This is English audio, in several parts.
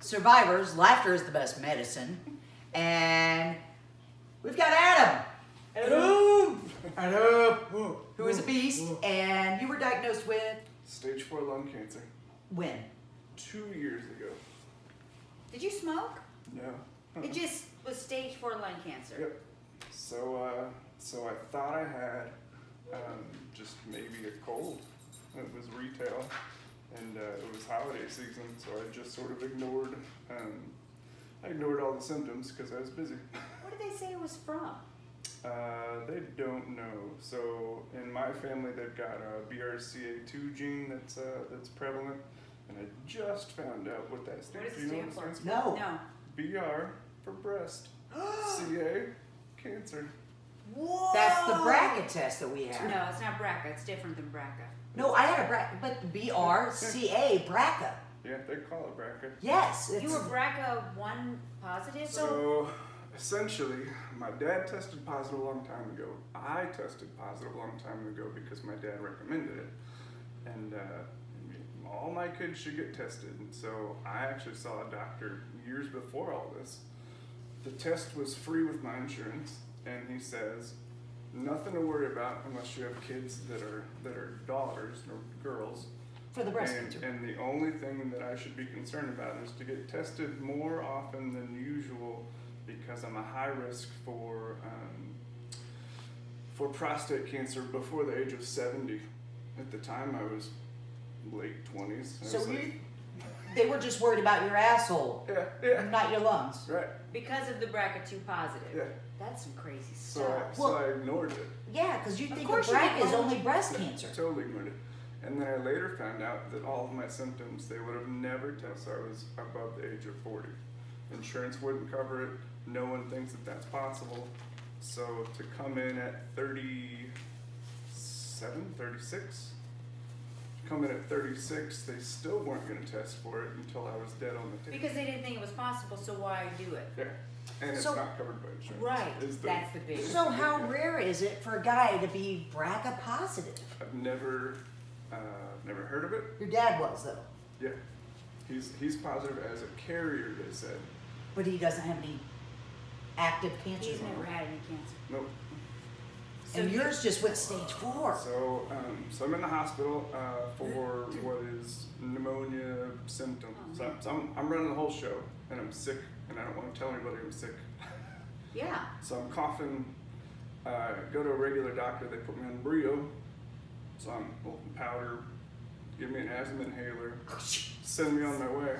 survivors. Laughter is the best medicine. And we've got Adam. Adam, who is a beast. And you were diagnosed with? Stage 4 lung cancer. When? 2 years ago. Did you smoke? No. It just was stage 4 lung cancer. Yep. So I thought I had just maybe a cold. It was retail, and it was holiday season, so I just sort of ignored. I ignored all the symptoms because I was busy. What did they say it was from? They don't know. So in my family, they've got a BRCA2 gene that's prevalent, and I just found out what that stands for. What does it stand for? No. No. BR for breast. CA, cancer. Whoa. That's the BRCA test that we have. No, it's not BRCA. It's different than BRCA. No, I had a BRCA, but BRCA, BRCA. Yeah, they call it BRCA. Yes. You were BRCA1 positive? So essentially, my dad tested positive a long time ago. I tested positive a long time ago because my dad recommended it. And all my kids should get tested. And so I actually saw a doctor years before all this. The test was free with my insurance, and he says, nothing to worry about unless you have kids that are daughters or girls. For the breast cancer. And the only thing that I should be concerned about is to get tested more often than usual because I'm a high risk for prostate cancer before the age of 70. At the time, I was late 20s. So they were just worried about your asshole, yeah, not your lungs. right. Because of the BRCA2 positive. Yeah. That's some crazy So stuff. so I ignored it. Yeah, because you think of course you BRCA is did. only breast Yeah, cancer. Totally ignored it. And then I later found out that all of my symptoms, they would have never tested. So I was above the age of 40. Insurance wouldn't cover it. No one thinks that that's possible. So to come in at 37, 36, come in at 36, they still weren't going to test for it until I was dead on the table. Because they didn't think it was possible, so why do it? Yeah, and it's So- not covered by insurance. Right, Is that's the big. So how rare is it for a guy to be BRCA positive? I've never heard of it. Your dad was, though. Yeah, he's positive as a carrier, they said. But he doesn't have any active cancer. He's never had any cancer. Nope. And yours just went stage 4. So I'm in the hospital for what is pneumonia symptoms. So I'm running the whole show, and I'm sick, and I don't want to tell anybody I'm sick. Yeah. So I'm coughing. Go to a regular doctor. They put me on Brio. So I'm holding powder. Give me an asthma inhaler. Send me on my way.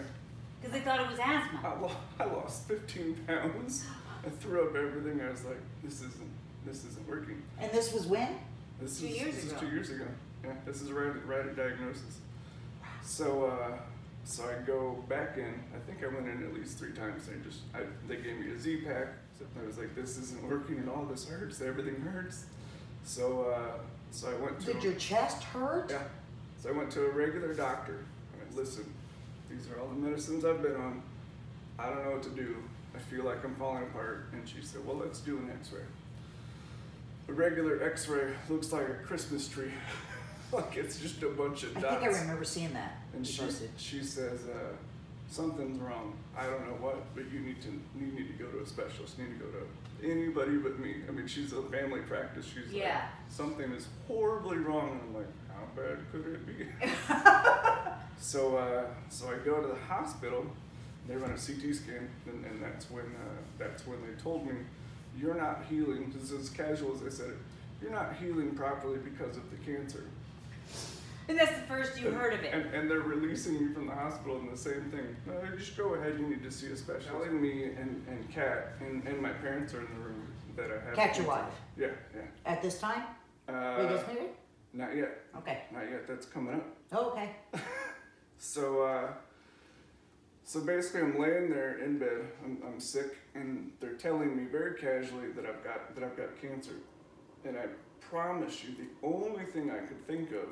Because they thought it was asthma. I lost 15 pounds. I threw up everything. I was like, this isn't working. And this was when? This 2 years is ago. 2 years ago. Yeah, this is right at diagnosis. So I go back in. I think I went in at least 3 times. They gave me a Z-Pack. So I was like, this isn't working and all this hurts. Everything hurts. So I went to. Did your chest hurt? Yeah. So I went to a regular doctor. I went, listen, these are all the medicines I've been on. I don't know what to do. I feel like I'm falling apart. And she said, well, let's do an x-ray. A regular x-ray looks like a Christmas tree. Like it's just a bunch of dots. I think I remember seeing that. And she says, something's wrong. I don't know what, but you need to go to a specialist. You need to go to anybody but me. I mean, she's a family practice. She's like, something is horribly wrong. And I'm like, how bad could it be? So I go to the hospital. They run a CT scan, and that's when they told me, you're not healing. This is as casual as they said it. You're not healing properly because of the cancer. And that's the first you heard of it. And they're releasing me from the hospital, and the same thing. No, just go ahead. You need to see a specialist. Telling me and Kat and my parents are in the room that I have. Kat, your wife? Yeah. At this time? Were you guys married? Not yet. Okay. Not yet. That's coming up. Oh, okay. So basically, I'm laying there in bed. I'm sick, and they're telling me very casually that I've got cancer. And I promise you, the only thing I could think of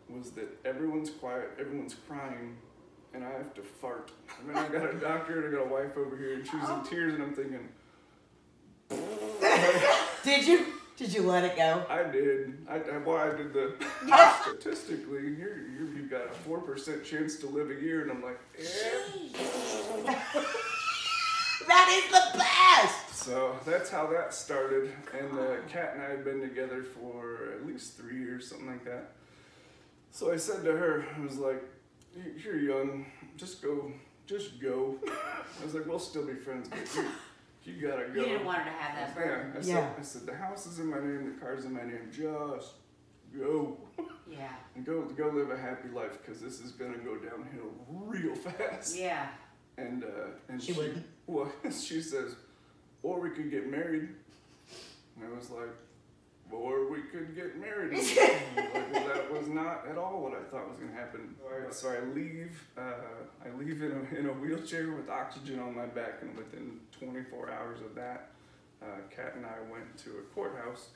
was that everyone's quiet, everyone's crying, and I have to fart. I mean, I got a doctor and I got a wife over here, and she's in tears, and I'm thinking. Did you let it go? I did. I did the statistically. You've got a 4% chance to live a year, and I'm like, That is the best! So that's how that started. And Kat and I had been together for at least 3 years, something like that. So I said to her, I was like, you're young, just go. I was like, we'll still be friends, but you gotta go. You didn't want her to have that burden. Yeah, I said, the house is in my name, the car's in my name, just go. Yeah. And go live a happy life, because this is gonna go downhill real fast. Yeah. And she wouldn't. Well, she says, or we could get married. And I was like, or we could get married. Like, well, that was not at all what I thought was going to happen. So I leave in a wheelchair with oxygen on my back, and within 24 hours of that, Kat and I went to a courthouse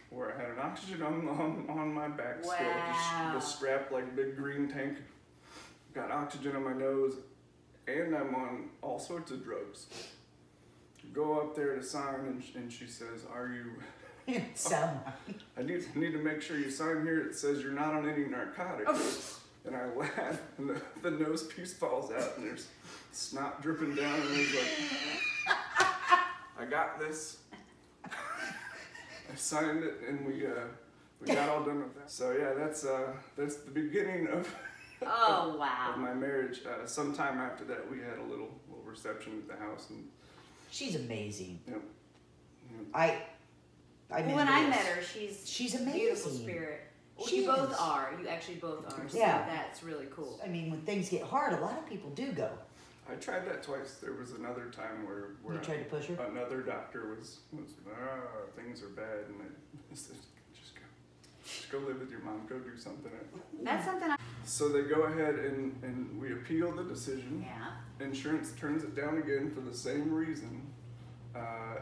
where I had an oxygen on my back still, just strapped like a big green tank. Got oxygen on my nose, and I'm on all sorts of drugs. Go up there to sign, and she says, "Are you?" I need to make sure you sign here. It says you're not on any narcotics. And I laugh, and the nose piece falls out, and there's snot dripping down, and he's like, I got this. I signed it, and we got all done with that. So yeah, that's the beginning of oh wow of my marriage. Sometime after that, we had a little reception at the house, and she's amazing. Yep. When I met her, she's amazing. Beautiful spirit. Well, you both are. You actually both are. So yeah. That's really cool. I mean, when things get hard, a lot of people do go. I tried that twice. There was another time where you tried to push her? Another doctor was things are bad, and I said, just go live with your mom. Go do something. That's something. So they go ahead and we appeal the decision. Yeah. Insurance turns it down again for the same reason.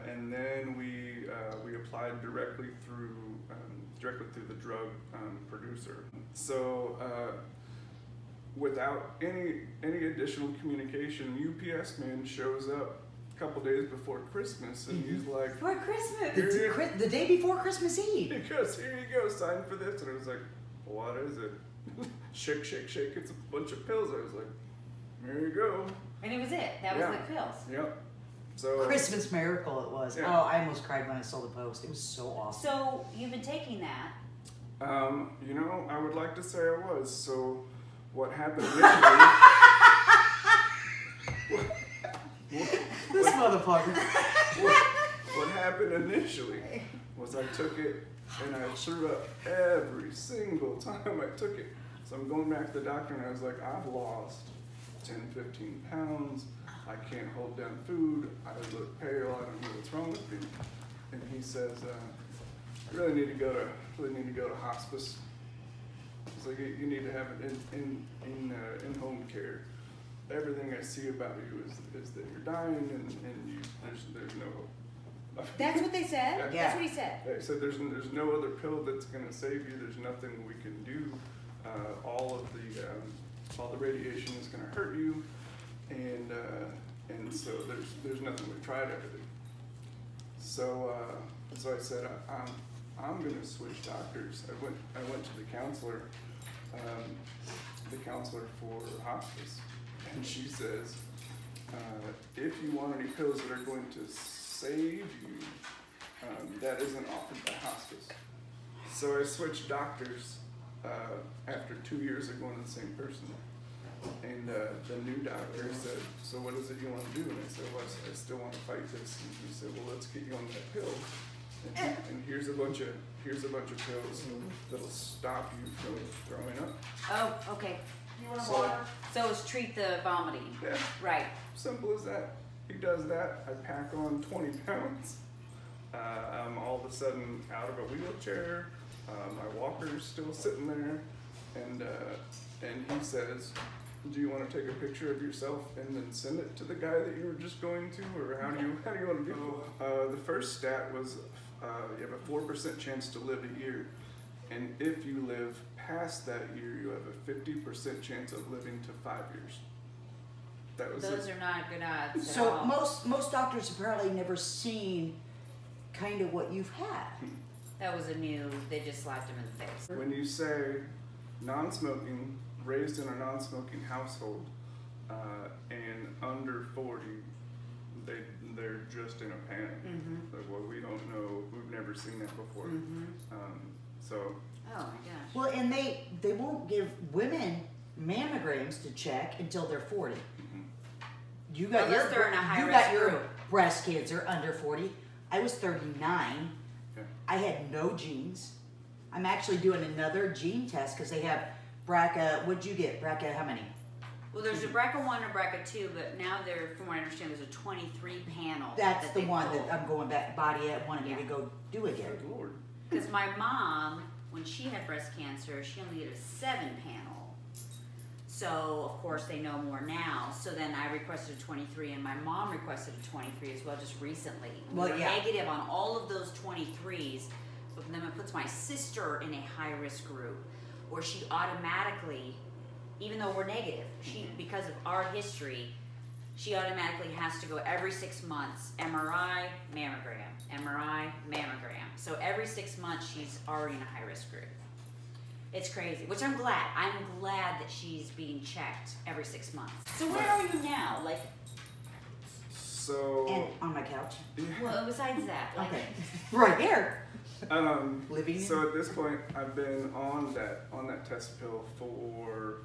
And then we applied directly through the drug producer. So without any additional communication, UPS man shows up a couple days before Christmas, and he's like, "For Christmas, the day before Christmas Eve." He goes, "Here you go, sign for this." And I was like, "What is it?" Shake, shake, shake. It's a bunch of pills. I was like, "There you go." And it was it. That was the pills. Yep. So Christmas miracle it was. Yeah. Oh, I almost cried when I saw the post. It was so awesome. So you've been taking that. You know, I would like to say I was. So what happened initially? This motherfucker. What happened initially was I took it and I threw up every single time I took it. So I'm going back to the doctor, and I was like, I've lost 10, 15 pounds. I can't hold down food. I look pale. I don't know what's wrong with me. And he says, "You really need to go to hospice." He's like, "You need to have it in home care. Everything I see about you is that you're dying, and there's no hope." That's what they said. Yeah. That's what he said. They said there's no other pill that's gonna save you. There's nothing we can do. All the radiation is gonna hurt you. And so there's nothing. We've tried everything. So I said, I'm gonna switch doctors. I went to the counselor for hospice, and she says, if you want any pills that are going to save you, that isn't offered by hospice. So I switched doctors after 2 years of going to the same person. And the new doctor said, "So what is it you want to do?" And I said, "Well, I still want to fight this." And he said, "Well, let's get you on that pill. And here's a bunch of pills that'll stop you from throwing up." Oh, okay. You want So- water? So it's treat the vomiting. Yeah. Right. Simple as that. He does that. I pack on 20 pounds. I'm all of a sudden out of a wheelchair. My walker's still sitting there, and he says, "Do you want to take a picture of yourself and then send it to the guy that you were just going to, or how do you want to do it?" The first stat was you have a 4% chance to live a year, and if you live past that year, you have a 50% chance of living to 5 years. That was Those are not good odds. So at all. most doctors have probably never seen kind of what you've had. That was a new. They just slapped him in the face. When you say non-smoking, raised in a non-smoking household, and under 40, they're just in a panic. Like, well, we don't know, we've never seen that before. So. Oh my gosh. Well, and they won't give women mammograms to check until they're 40. You got your breast cancer under 40. I was 39. Okay. I had no genes. I'm actually doing another gene test because they have BRCA. What'd you get? BRCA, how many? Well, there's a BRCA 1 and BRCA 2, but now from what I understand, there's a 23 panel. That's the one that I'm going back, body wanted me to go do again. Good Lord. Because my mom, when she had breast cancer, she only did a 7 panel. So, of course, they know more now. So then I requested a 23, and my mom requested a 23 as well just recently. We were negative on all of those 23s, but then it puts my sister in a high-risk group where she automatically, even though we're negative, because of our history, she automatically has to go every 6 months, MRI, mammogram, MRI, mammogram. So every 6 months, she's already in a high-risk group. It's crazy, which I'm glad. I'm glad that she's being checked every 6 months. So where are you now? Like, so and on my couch. well, besides that, like, okay, right here. Living. So at this point, I've been on that test pill for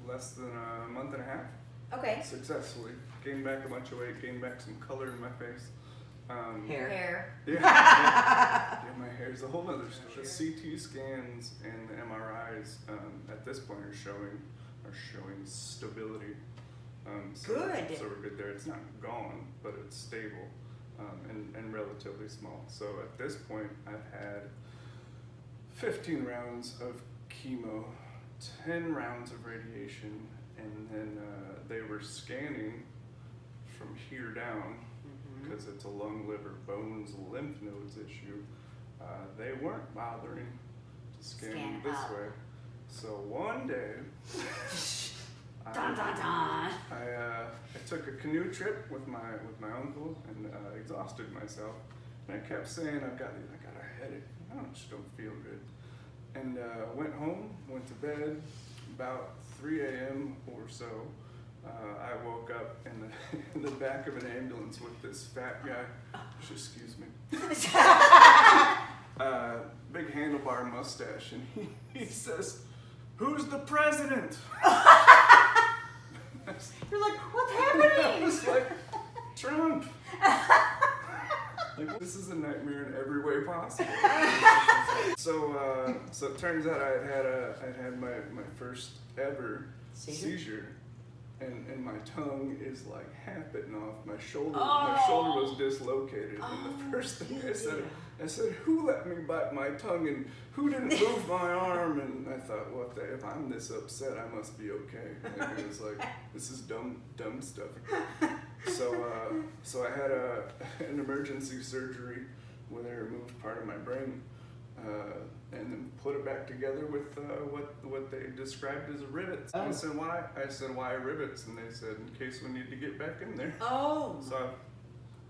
less than a month and a half. Okay. Successfully gained back a bunch of weight, gained back some color in my face. Hair. Yeah, my hair's a whole other story. The CT scans and the MRIs at this point are showing stability. Good. So we're good there. It's not gone, but it's stable and relatively small. So at this point, I've had 15 rounds of chemo, 10 rounds of radiation, and then they were scanning from here down. Because it's a lung, liver, bones, lymph nodes issue, they weren't bothering to scan this way. So one day, I took a canoe trip with my uncle and exhausted myself. And I kept saying, I got a headache. I just don't feel good. And went home, went to bed. About 3 a.m. or so, I woke up in the back of an ambulance with this fat guy. Excuse me. Big handlebar mustache, and he says, "Who's the president?" You're like, what's happening? I was like, Trump. Like, this is a nightmare in every way possible. So it turns out I had my first ever seizure. And my tongue is like half bitten off. My shoulder was dislocated. And the first thing I said, who let me bite my tongue and who didn't move my arm? And I thought, well, if I'm this upset, I must be okay. And it was like, this is dumb stuff. So I had an emergency surgery where they removed part of my brain. And then put it back together with what they described as rivets. I said, why? I said, why rivets? And they said, in case we need to get back in there. Oh. So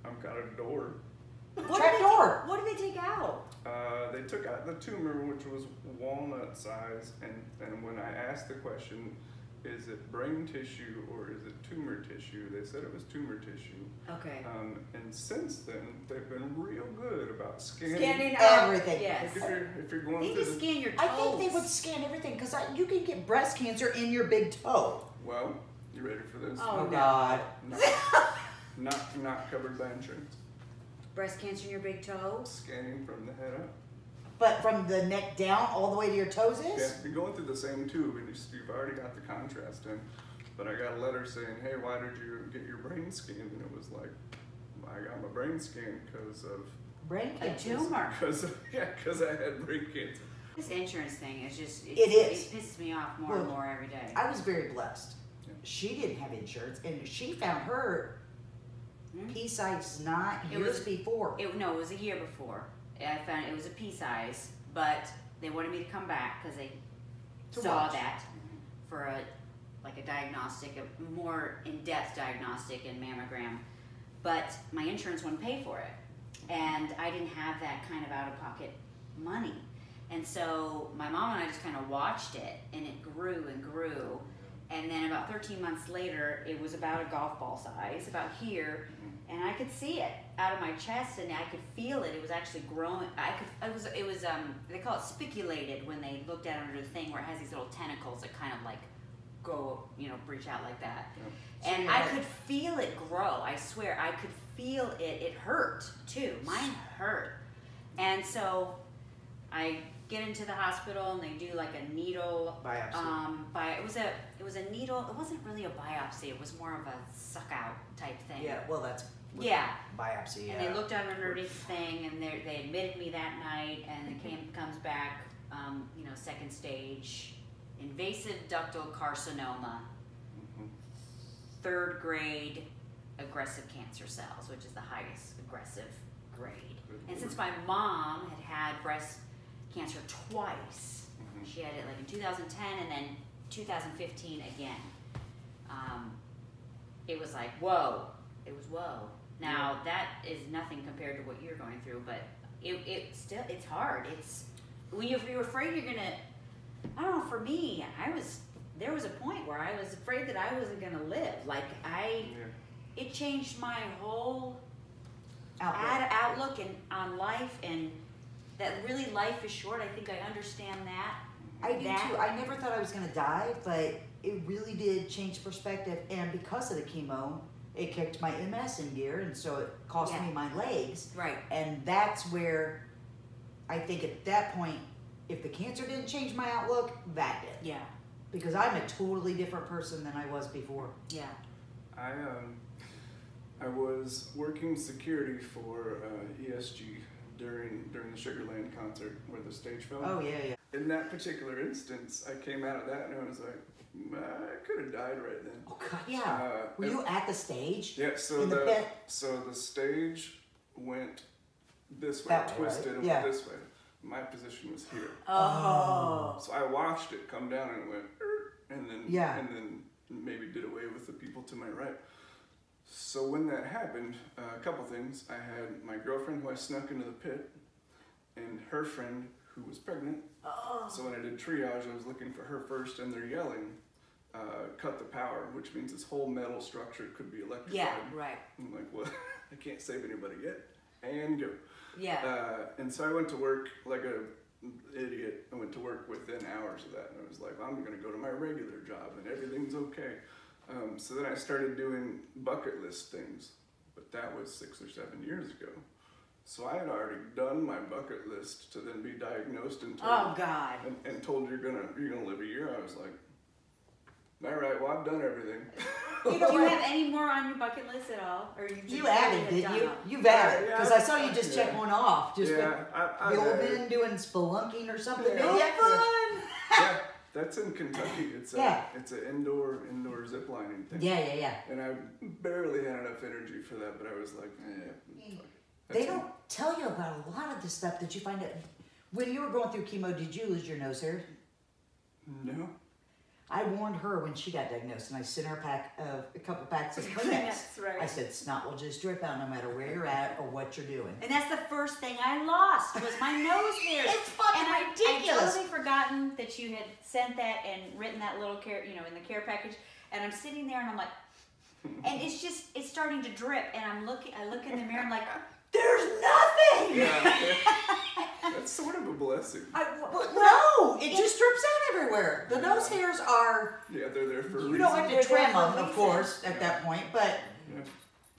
I've got a door. What did they take out? They took out the tumor, which was walnut size, and when I asked the question, is it brain tissue or is it tumor tissue? They said it was tumor tissue. Okay. And since then, they've been real good about scanning everything. Yes. Like if you're going they through need to scan your toes. I think they would scan everything because you can get breast cancer in your big toe. Well, you ready for this? Oh God. Not covered by insurance. Breast cancer in your big toe? Scanning from the head up. But from the neck down all the way to your toes is? Yeah, you're going through the same tube and you've already got the contrast in. But I got a letter saying, hey, why did you get your brain scanned? And it was like, I got my brain scanned because of... Brain cancer. A tumor. Because I had brain cancer. This insurance thing is just... It is. It pisses me off more and more every day. I was very blessed. Yeah. She didn't have insurance and she found her pea-sized knot years before. No, it was a year before. I found it was a pea-size, but they wanted me to come back because they saw that for a diagnostic, a more in-depth diagnostic and mammogram. But my insurance wouldn't pay for it. And I didn't have that kind of out-of-pocket money. And so my mom and I just kind of watched it, and it grew and grew. And then about 13 months later, it was about a golf ball size, about here, and I could see it out of my chest, and I could feel it. It was actually growing. It was they call it spiculated when they looked at it under the thing where it has these little tentacles that kind of like go, you know, breach out like that. Yeah. And I could feel it grow. I swear, I could feel it. It hurt too. Mine hurt, and so I get into the hospital and they do like a needle biopsy. It was a needle. It wasn't really a biopsy. It was more of a suck out type thing. Yeah, well, that's biopsy. And they looked underneath the thing, and they admitted me that night, and it comes back, you know, 2nd stage, invasive ductal carcinoma, 3rd grade aggressive cancer cells, which is the highest aggressive grade. And since my mom had breast cancer twice, she had it like in 2010 and then 2015 again. It was like, whoa. It was whoa. Now that is nothing compared to what you're going through, but it's hard. It's when you're afraid you're gonna, I don't know, for me, there was a point where I was afraid that I wasn't gonna live. Like it changed my whole outlook and on life, and that really life is short. I think I understand that. I do too. I never thought I was going to die, but it really did change perspective. And because of the chemo, it kicked my MS in gear, and so it cost me my legs. Right. And that's where I think at that point, if the cancer didn't change my outlook, that did. Yeah. Because I'm a totally different person than I was before. Yeah. I was working security for ESG during the Sugarland concert where the stage fell. Oh, yeah. In that particular instance, I came out of that and I was like, I could have died right then. Oh, God, yeah. Were you at the stage? Yeah, so the stage went this way, twisted, and went this way. My position was here. Oh. So I watched it come down and it went, and then maybe did away with the people to my right. So when that happened, a couple things. I had my girlfriend who I snuck into the pit, and her friend who was pregnant. Oh. So when I did triage, I was looking for her first, and they're yelling, cut the power, which means this whole metal structure could be electrified. Yeah, right. I'm like, well, I can't save anybody yet. And go. Yeah. And so I went to work like an idiot. I went to work within hours of that, and I was like, I'm going to go to my regular job, and everything's okay. So then I started doing bucket list things, but that was 6 or 7 years ago. So I had already done my bucket list to then be diagnosed and told, oh God, and told you're gonna live a year. I was like, all right, well I've done everything. Do you have any more on your bucket list at all, or you added? Did you? You've added because I saw you just check one off. Just the old man doing spelunking or something. Yeah. Fun. Yeah. That's in Kentucky. It's an indoor zip lining thing. Yeah. And I barely had enough energy for that, but I was like, They don't tell you about a lot of the stuff that you find out. When you were going through chemo, did you lose your nose hair? No. I warned her when she got diagnosed, and I sent her a couple packs of Kleenex. That's right. I said, snot will just drip out no matter where you're at or what you're doing. And that's the first thing I lost was my nose hairs. It's fucking ridiculous. I totally forgotten that you had sent that and written that little care, in the care package. And I'm sitting there and I'm like, and it's starting to drip. And I look in the mirror and I'm like, there's nothing. Yeah. That's sort of a blessing. No, it just drips out everywhere. The nose hairs are. Yeah, they're there for a reason. You don't have to trim them, of course, at that point, but. Yeah.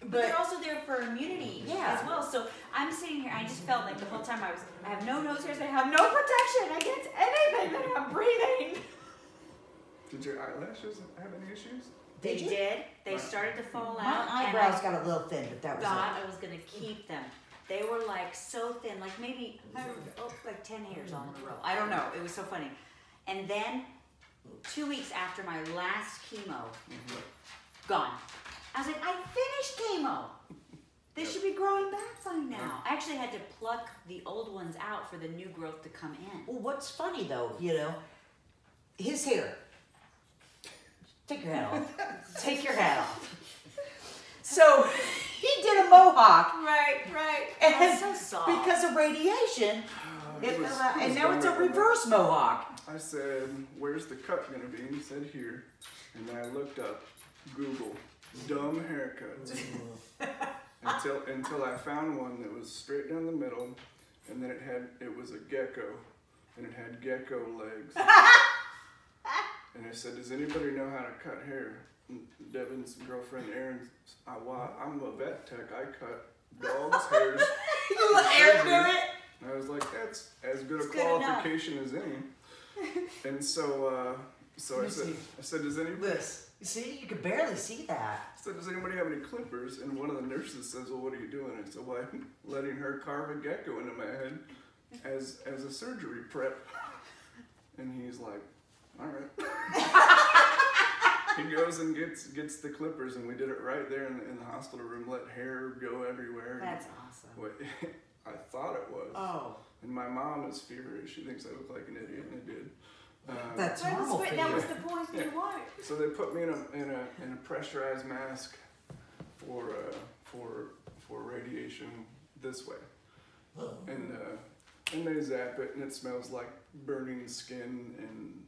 But they're also there for immunity as well. So I'm sitting here, I just felt like the whole time I have no nose hairs, I have no protection against anything that I'm breathing. Did your eyelashes have any issues? They did. They started to fall out. My eyebrows got a little thin, but that was thought I was going to keep them. They were like so thin, like maybe like 10 hairs all in a row. I don't know. It was so funny. And then 2 weeks after my last chemo, gone. I was like, I finished chemo. They should be growing back by now. I actually had to pluck the old ones out for the new growth to come in. Well, what's funny though, his hair. Take your hat off. Take your hat off. So he did a mohawk. Right. And so soft. because of radiation, and now it's a reverse mohawk. I said, where's the cut gonna be? And he said, here. And then I looked up Google, dumb haircuts. until I found one that was straight down the middle, and then it was a gecko, and it had gecko legs. And I said, does anybody know how to cut hair? And Devin's girlfriend Erin, I'm a vet tech, I cut dogs' hairs. You let Erin do it? And I was like, that's as good a qualification as any. And so I said, does anybody... This. You see, you could barely see that. I said, does anybody have any clippers? And one of the nurses says, well, what are you doing? I said, well, I'm letting her carve a gecko into my head as a surgery prep. And he's like, all right. He goes and gets the clippers, and we did it right there in the hospital room, let hair go everywhere. That's awesome. I thought it was. Oh. And my mom is furious. She thinks I look like an idiot, and I did. That's normal for you. That was the point you wanted. So they put me in a pressurized mask for radiation this way, and they zap it, and it smells like burning skin, and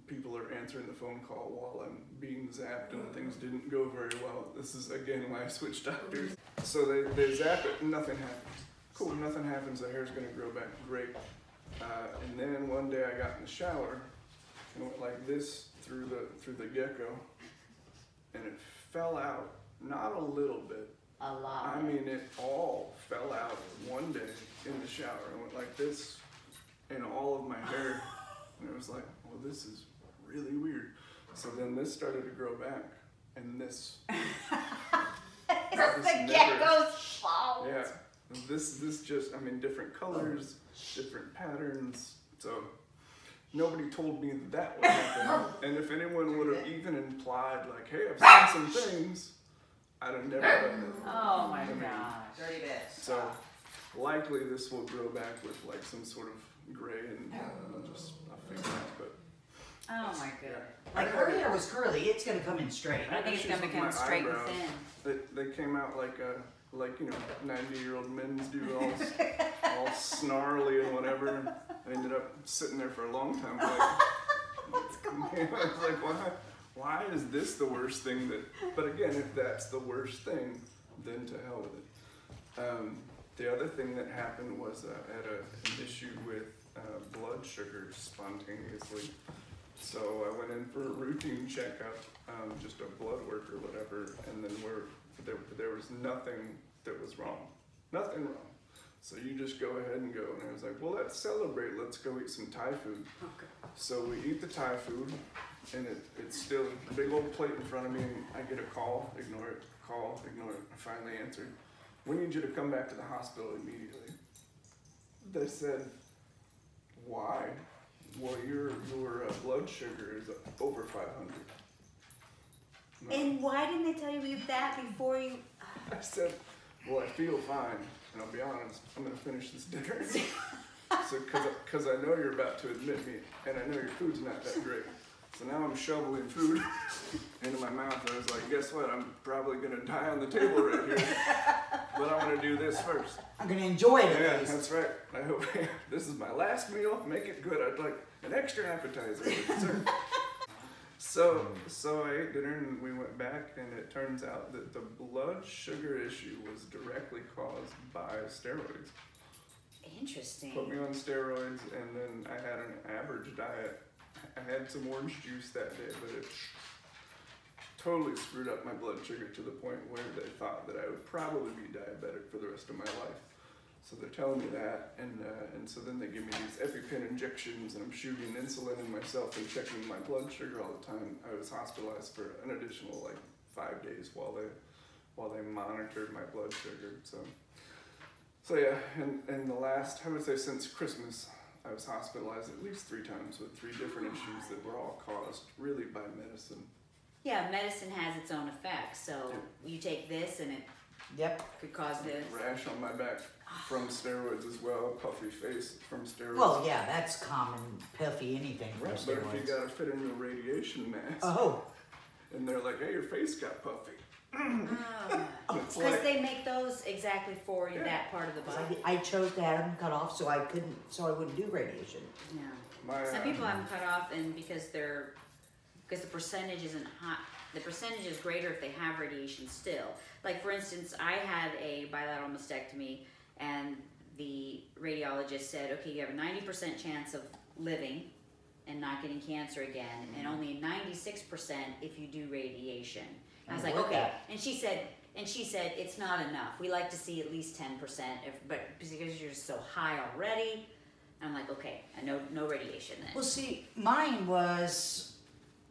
people are answering the phone call while I'm being zapped, and things didn't go very well. This is again why I switched doctors. So they zap it, and nothing happens. Cool, nothing happens. The hair's gonna grow back great. And then one day I got in the shower. And went like this through the gecko, and it fell out, not a little bit. A lot. I mean, it all fell out one day in the shower. It went like this in all of my hair, and it was like, well, this is really weird. So then this started to grow back, and this. The gecko's fault. Yeah, this just, I mean, different colors, different patterns, so. Nobody told me that would happen. And if anyone would have even implied, like, hey, I've seen some things, I'd have never done that. Oh my gosh. Dirty bitch. So, likely this will grow back with, like, some sort of gray and just a fake mask, but. Oh my goodness. Like her hair was curly, it's gonna come in straight. I think it's gonna become straight and thin. They came out like 90-year-old men's do, all snarly and whatever. I ended up sitting there for a long time. What's going on? I was like, why is this the worst thing but again, if that's the worst thing, then to hell with it. The other thing that happened was I had an issue with blood sugar spontaneously. So I went in for a routine checkup, just a blood work or whatever, and then there was nothing that was wrong. Nothing wrong. So you just go ahead and go. And I was like, well, let's celebrate. Let's go eat some Thai food. Okay. So we eat the Thai food, and it's still a big old plate in front of me, and I get a call, ignore it, call, ignore it. I finally answered. We need you to come back to the hospital immediately. They said, why? Well, your blood sugar is over 500. No. And why didn't they tell you that before you? I said, well, I feel fine, and I'll be honest, I'm gonna finish this dinner. So, cause I know you're about to admit me, and I know your food's not that great. So now I'm shoveling food into my mouth, and I was like, guess what? I'm probably gonna die on the table right here, but I'm gonna do this first. I'm gonna enjoy it. Yeah, that's right. I hope this is my last meal. Make it good. I'd like an extra appetizer with dessert. So I ate dinner and we went back, and it turns out that the blood sugar issue was directly caused by steroids. Interesting. Put me on steroids, and then I had an average diet. I had some orange juice that day, but it totally screwed up my blood sugar to the point where they thought that I would probably be diabetic for the rest of my life. So they're telling me that, and so then they give me these EpiPen injections, and I'm shooting insulin in myself and checking my blood sugar all the time. I was hospitalized for an additional 5 days while they monitored my blood sugar. So yeah, and the last, I would say since Christmas, I was hospitalized at least 3 times with 3 different issues that were all caused really by medicine. Yeah, medicine has its own effects. So you take this, and it could cause this. Rash on my back from steroids as well, puffy face from steroids. Well, yeah, that's common, puffy, anything from steroids. But if you gotta fit into a radiation mask. Oh. And they're like, hey, your face got puffy. Because they make those exactly for that part of the body. I chose to have them cut off so I wouldn't do radiation. Yeah. Some people have them cut off, and because the percentage isn't hot. The percentage is greater if they have radiation still. Like, for instance, I had a bilateral mastectomy, and the radiologist said, okay, you have a 90% chance of living and not getting cancer again, and only 96% if you do radiation. And I was like, okay. And she said, it's not enough. We like to see at least 10%, but because you're so high already, I'm like, okay, no radiation then. Well, see, mine was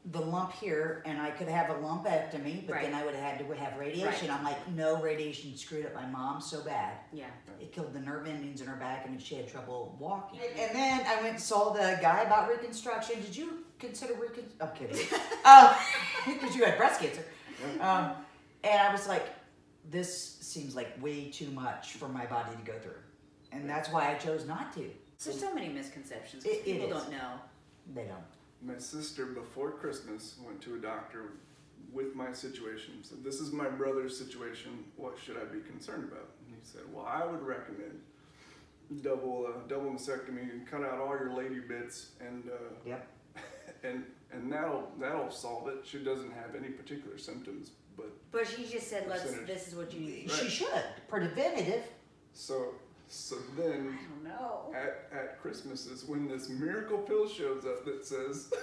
the lump here, and I could have a lumpectomy, but then I would have had to have radiation. I'm like, no, radiation screwed up my mom so bad. Yeah. It killed the nerve endings in her back, and she had trouble walking. And then I went and saw the guy about reconstruction. Did you consider I'm kidding. Because you had breast cancer. And I was like, this seems like way too much for my body to go through. And that's why I chose not to. There's so many misconceptions. People don't know. They don't. My sister, before Christmas, went to a doctor with my situation. Said, this is my brother's situation. What should I be concerned about? And he said, well, I would recommend double mastectomy and cut out all your lady bits, and and that'll solve it. She doesn't have any particular symptoms, but she just said, this is what you need. She should. Preventative. So then, I don't know. At Christmas is when this miracle pill shows up that says,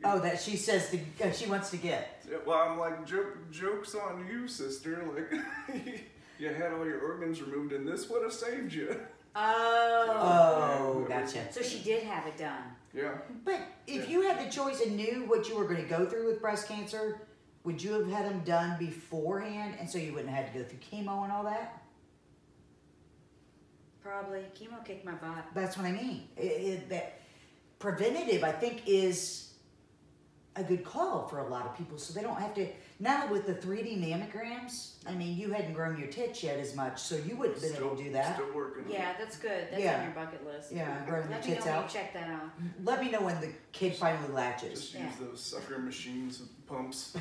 that she says she wants to get. Yeah, well, I'm like, joke's on you, sister. Like, you had all your organs removed, and this would have saved you. Oh, gotcha. So she did have it done. Yeah. But if you had the choice and knew what you were going to go through with breast cancer, would you have had them done beforehand, and so you wouldn't have had to go through chemo and all that? Probably. Chemo kicked my butt. That's what I mean. That preventative, I think, is a good call for a lot of people, so they don't have to. Now with the 3D mammograms, I mean, you hadn't grown your tits yet as much, so you wouldn't have been able to do that. Still working. Yeah, that's good. That's on your bucket list. Yeah, growing your tits out. Let me know when you check that out. Let me know when the kid finally latches. Just use those sucker machines with pumps.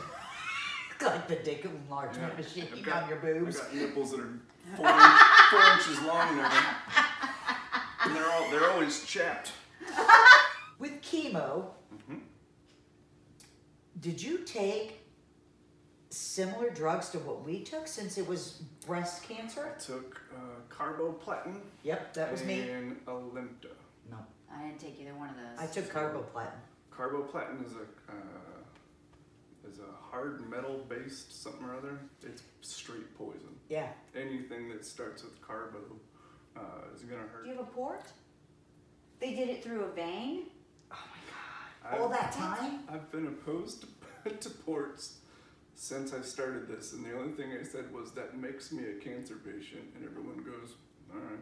Like the dick enlargement machine on your boobs. I got nipples that are 4 inches long now. And they're always chapped. With chemo, did you take similar drugs to what we took since it was breast cancer? I took carboplatin. Yep, that was me. And Alimta. No. I didn't take either one of those. I took carboplatin. Carboplatin is a hard metal based something or other. It's straight poison. Yeah. Anything that starts with carbo is gonna hurt. Do you have a port? They did it through a vein? Oh my God. All that time? I've been opposed to ports since I started this, and the only thing I said was that makes me a cancer patient, and everyone goes, all right.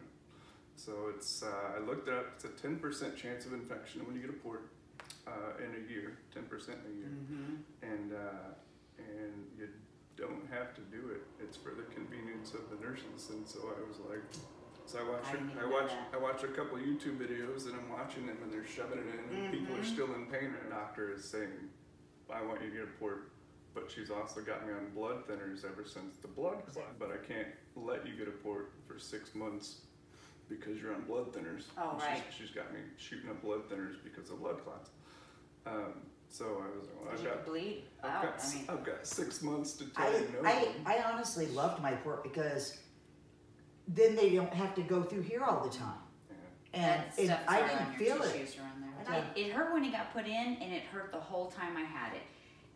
So it's, I looked it up, it's a 10% chance of infection when you get a port in a year, 10% in a year. And you don't have to do it. It's for the convenience of the nurses. And so I was like, so I watch a couple of YouTube videos, and I'm watching them, and they're shoving it in, and people are still in pain. And the doctor is saying, I want you to get a port, but she's also got me on blood thinners ever since the blood clot. But I can't let you get a port for 6 months because you're on blood thinners. Oh, right. She's got me shooting up blood thinners because of blood clots. So I was like, well, I've got 6 months to tell you no. I honestly loved my port because then they don't have to go through here all the time. Yeah. And I didn't feel it. It hurt when it got put in, and it hurt the whole time I had it.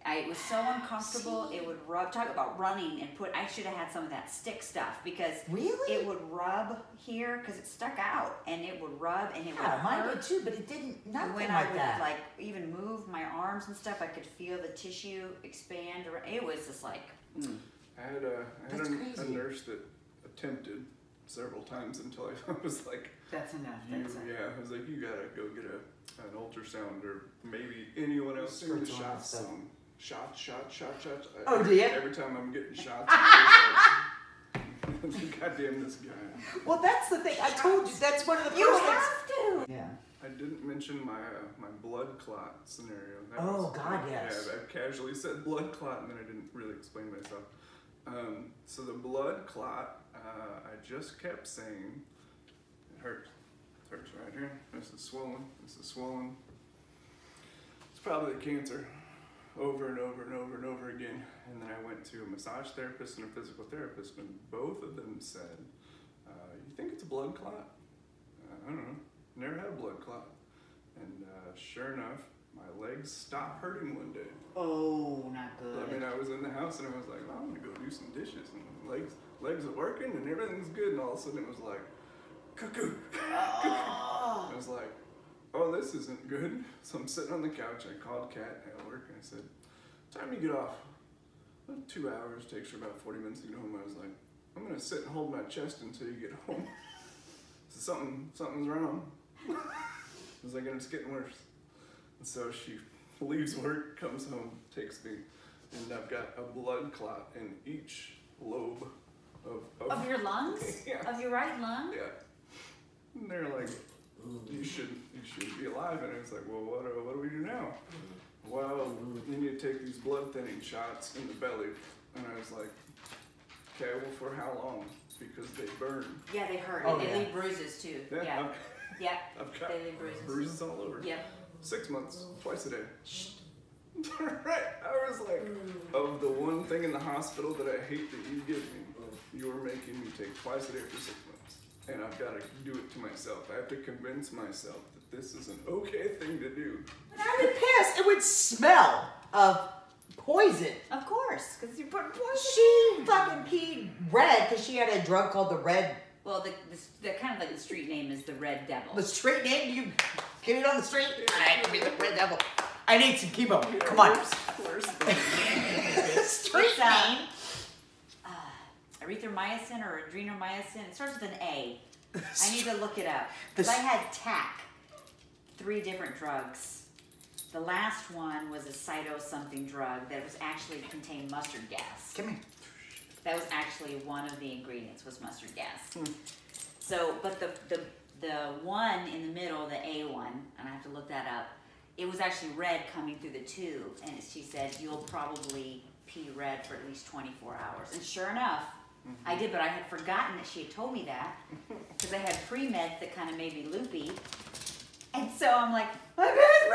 It was so uncomfortable. It would rub. Talk about running and put. I should have had some of that stick stuff because it would rub here because it stuck out, and it would rub, and it would hurt. Mine did too, but it didn't. Nothing when like I would that. like even move my arms and stuff, I could feel the tissue expand. It was just like. I had a nurse that attempted several times until I was like, that's enough. I was like, you gotta go get an ultrasound, or maybe anyone else send the shots. Shots. Oh, do you? Every time I'm getting shots, goddamn this guy. Well, that's the thing. I told you that's one of the first things. You have to. Yeah. I didn't mention my blood clot scenario. God, yes. Yeah, I casually said blood clot, and then I didn't really explain myself. So the blood clot, I just kept saying, it hurts. It hurts right here. This is swollen. This is swollen. It's probably the cancer. Over and over and over and over again. And then I went to a massage therapist and a physical therapist, and both of them said, you think it's a blood clot? I don't know. Never had a blood clot. And sure enough, my legs stopped hurting one day. Oh, not good. I mean, I was in the house and I was like, well, I'm gonna go do some dishes, and legs are working and everything's good, and all of a sudden it was like, cuckoo. Oh. I was like, oh, this isn't good. So I'm sitting on the couch. I called Kat at work and I said, time you get off? Well, 2 hours, takes her about 40 minutes to get home. I was like, I'm gonna sit and hold my chest until you get home. So something's wrong. I was like, and it's getting worse. And so she leaves work, comes home, takes me, and I've got a blood clot in each lobe of your lungs? Yeah. Of your right lung? Yeah. And they're like, you shouldn't be alive. And I was like, well, what do we do now? Well, you need to take these blood thinning shots in the belly. And I was like, okay, well, for how long? Because they burn. Yeah, they hurt. Oh, They yeah. leave bruises too. Yeah. Yeah. I've got They leave bruises. bruises all over. Yep. 6 months, twice a day. Right. I was like, of the one thing in the hospital that I hate that you give me, you are making me take twice a day for 6 months. And I've got to do it to myself. I have to convince myself that this is an okay thing to do. I would piss. It would smell of poison. Of course, because you put poison. She fucking peed red because she had a drug called the Red. Well, the kind of like the street name is the Red Devil. The street name? You get it on the street? I could be the Red Devil. I need some chemo. Come on. Where's the Street name? Erythromycin or adrenomycin. It starts with an A. I need to look it up. Because I had TAC. 3 different drugs. The last one was a cyto-something drug that was actually contained mustard gas. Come here. That was actually one of the ingredients was mustard gas. So, but the one in the middle, the A1, and I have to look that up, it was actually red coming through the tube, and she said, you'll probably pee red for at least 24 hours. And sure enough, I did, but I had forgotten that she had told me that, because I had pre-meds that kind of made me loopy. And so I'm like, my bed's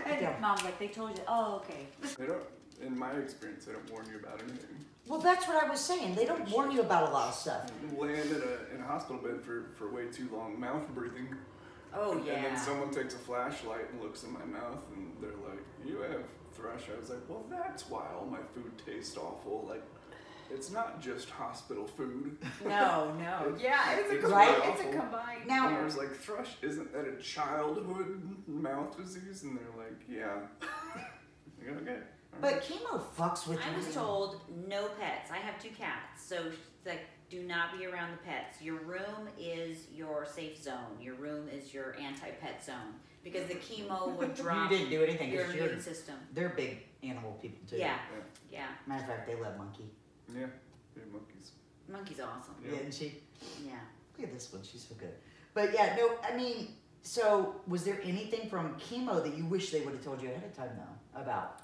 red! And Mom's like, they told you, oh, okay. They don't, in my experience, they don't warn you about anything. Well, that's what I was saying. They don't warn you about a lot of stuff. Land in a hospital bed for way too long, mouth breathing. Oh, yeah. And then someone takes a flashlight and looks in my mouth, and they're like, you have thrush. I was like, well, that's why all my food tastes awful. Like, it's not just hospital food. No. It's a combined. Now, and I was like, thrush, isn't that a childhood mouth disease? And they're like, yeah. Okay. but chemo fucks with you. I was told no pets. I have 2 cats, so like, do not be around the pets. Your room is your safe zone. Your room is your anti-pet zone because the chemo would drop You didn't do anything your because immune system. They're big animal people too. Yeah. Matter of fact, they love Monkey. Yeah, they're monkeys. Monkey's awesome. Yeah. Isn't she? Yeah. Look at this one. She's so good. But yeah, no, I mean, so was there anything from chemo that you wish they would have told you ahead of time though about?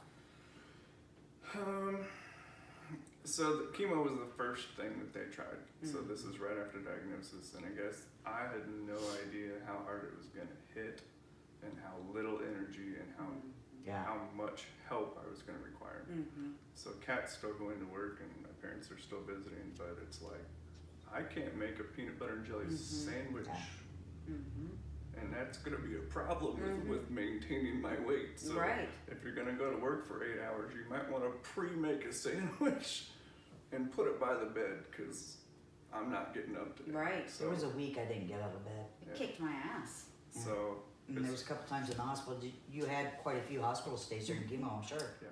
So the chemo was the first thing that they tried. So this is right after diagnosis, and I guess I had no idea how hard it was going to hit, and how little energy and how much help I was going to require. So Kat's still going to work, and my parents are still visiting, but it's like I can't make a peanut butter and jelly sandwich. And that's going to be a problem with maintaining my weight. So if you're going to go to work for 8 hours, you might want to pre-make a sandwich and put it by the bed, because I'm not getting up to it. Right. So, there was a week I didn't get out of bed. It kicked my ass. So and there was a couple times in the hospital. You had quite a few hospital stays during chemo, I'm sure. Yeah.